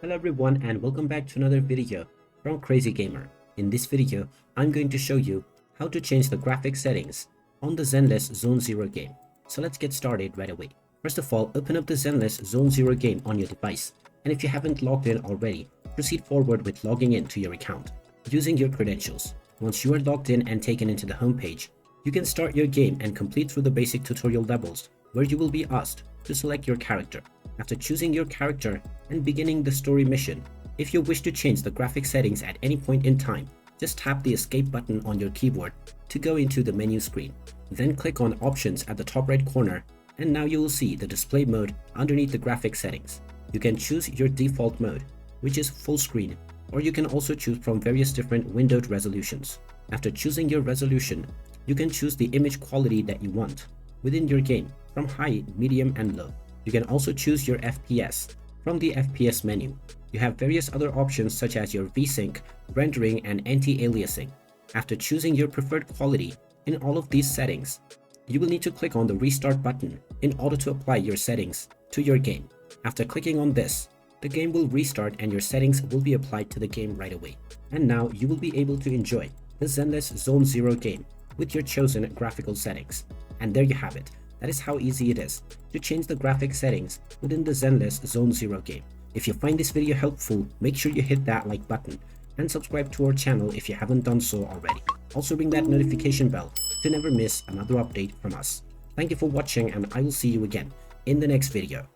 Hello everyone and welcome back to another video from Crazy Gamer. In this video, I'm going to show you how to change the graphics settings on the Zenless Zone Zero game. So let's get started right away. First of all, open up the Zenless Zone Zero game on your device, and if you haven't logged in already, proceed forward with logging in to your account using your credentials. Once you are logged in and taken into the home page, you can start your game and complete through the basic tutorial levels where you will be asked to select your character. After choosing your character and beginning the story mission, if you wish to change the graphic settings at any point in time, just tap the escape button on your keyboard to go into the menu screen. Then click on options at the top right corner, and now you will see the display mode underneath the graphic settings. You can choose your default mode, which is full screen, or you can also choose from various different windowed resolutions. After choosing your resolution, you can choose the image quality that you want within your game from high, medium, and low. You can also choose your FPS from the FPS menu. You have various other options such as your VSync, rendering, and anti-aliasing. After choosing your preferred quality in all of these settings, you will need to click on the restart button in order to apply your settings to your game. After clicking on this, the game will restart and your settings will be applied to the game right away. And now you will be able to enjoy the Zenless Zone Zero game with your chosen graphical settings. And there you have it. That is how easy it is to change the graphic settings within the Zenless Zone Zero game. If you find this video helpful, make sure you hit that like button and subscribe to our channel if you haven't done so already. Also ring that notification bell to never miss another update from us. Thank you for watching, and I will see you again in the next video.